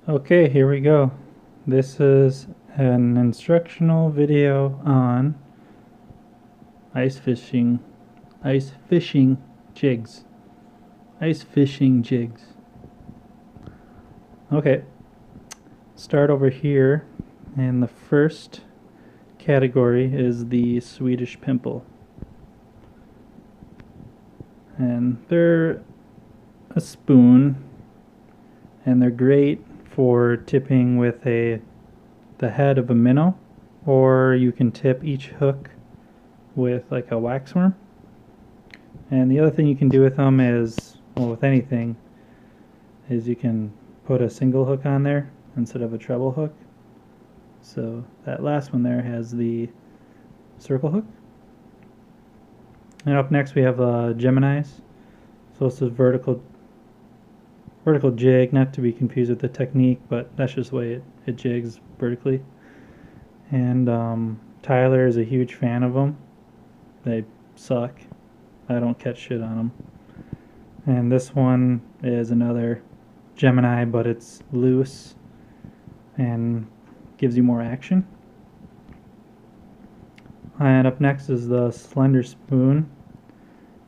Okay, here we go. This is an instructional video on ice fishing jigs. Ice fishing jigs. Okay, start over here, and the first category is the Swedish pimple. And they're a spoon, and they're great for tipping with the head of a minnow, or you can tip each hook with like a waxworm. And the other thing you can do with them is, well, with anything, is you can put a single hook on there instead of a treble hook. So that last one there has the circle hook. And up next we have Geminis. So this is vertical jig, not to be confused with the technique, but that's just the way it jigs vertically. And Tyler is a huge fan of them. They suck. I don't catch shit on them. And this one is another Gemini, but it's loose and gives you more action. And up next is the slender spoon.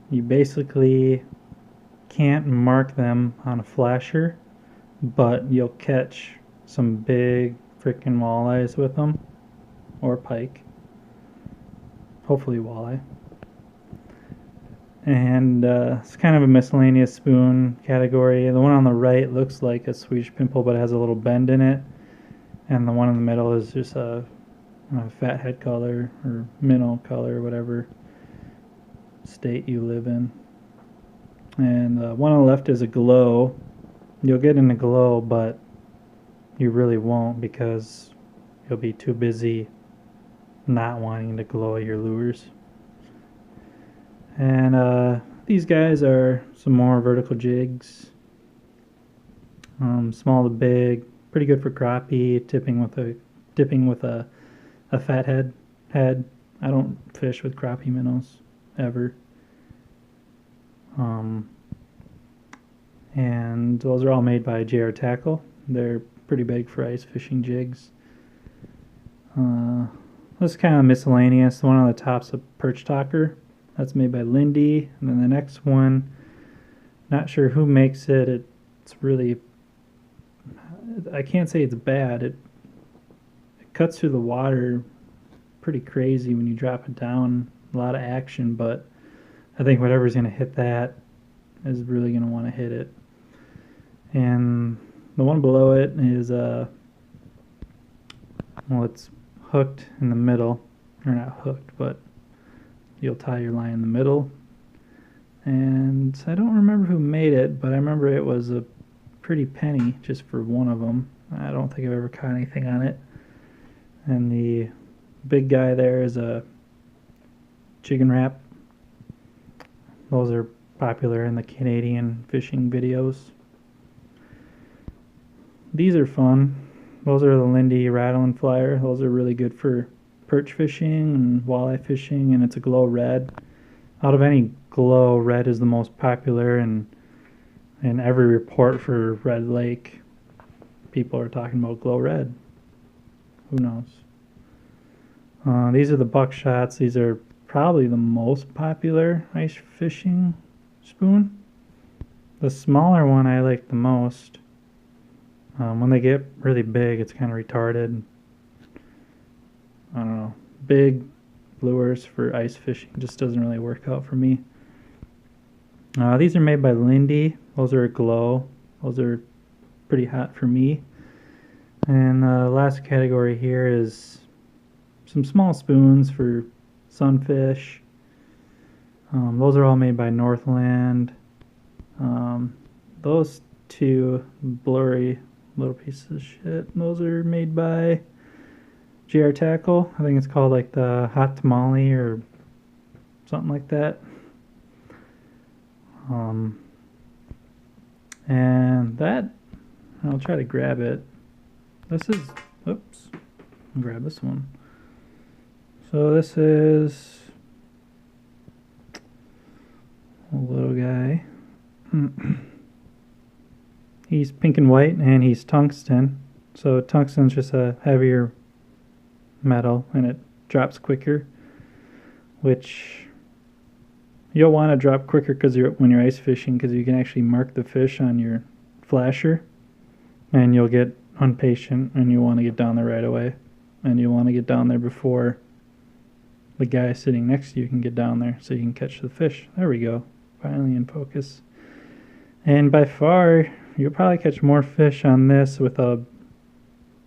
You basically can't mark them on a flasher, but you'll catch some big freaking walleyes with them, or pike, hopefully walleye. And it's kind of a miscellaneous spoon category. The one on the right looks like a Swedish pimple, but it has a little bend in it, and the one in the middle is just a fathead color or minnow color, whatever state you live in. And one on the left is a glow. You'll get in a glow, but you really won't, because you'll be too busy not wanting to glow your lures. And these guys are some more vertical jigs. Small to big, pretty good for crappie, dipping with a fathead head. I don't fish with crappie minnows ever. And those are all made by JR Tackle. They're pretty big for ice fishing jigs. This is kind of miscellaneous. The one on the top's a perch talker. That's made by Lindy. And then the next one, not sure who makes it. It's really, I can't say it's bad. It cuts through the water pretty crazy when you drop it down. A lot of action, but I think whatever's going to hit that is really going to want to hit it. And the one below it is well, it's hooked in the middle, or not hooked, but you'll tie your line in the middle. And I don't remember who made it, but I remember it was a pretty penny just for one of them. I don't think I've ever caught anything on it. And the big guy there is a chicken wrap. Those are popular in the Canadian fishing videos. These are fun. Those are the Lindy Rattle and Flyer. Those are really good for perch fishing and walleye fishing, and it's a glow red. Out of any glow, red is the most popular, and in every report for Red Lake, people are talking about glow red. Who knows? These are the buckshots. These are probably the most popular ice fishing spoon. The smaller one I like the most. When they get really big, it's kind of retarded. I don't know. Big lures for ice fishing just doesn't really work out for me. These are made by Lindy. Those are a glow. Those are pretty hot for me. And the last category here is some small spoons for sunfish. Those are all made by Northland. Those two blurry little pieces of shit, those are made by JR Tackle. I think it's called like the Hot Tamale or something like that. And that, I'll try to grab it. This is, oops, I'll grab this one. So this is a little guy. he's pink and white, and he's tungsten. So tungsten's just a heavier metal, and it drops quicker, which you'll want to drop quicker when you're ice fishing, because you can actually mark the fish on your flasher, and you'll get impatient and you want to get down there right away, and you want to get down there before the guy sitting next to you can get down there so you can catch the fish. There we go, finally in focus. And by far you'll probably catch more fish on this with a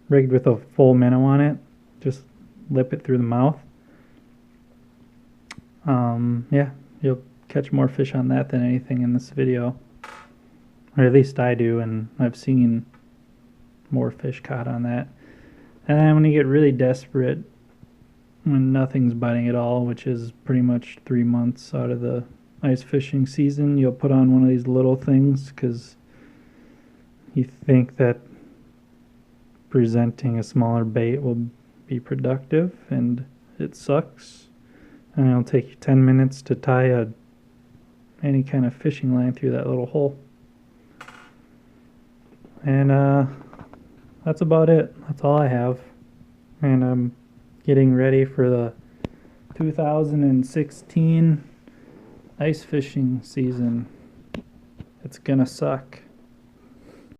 rigged with a full minnow on it. Just lip it through the mouth. Yeah, you'll catch more fish on that than anything in this video, or at least I do, and I've seen more fish caught on that. And then when you get really desperate, when nothing's biting at all, which is pretty much 3 months out of the ice fishing season, you'll put on one of these little things because you think that presenting a smaller bait will be productive, and it sucks. And it'll take you 10 minutes to tie any kind of fishing line through that little hole. And that's about it. That's all I have. And I'm getting ready for the 2016 ice fishing season. It's gonna suck.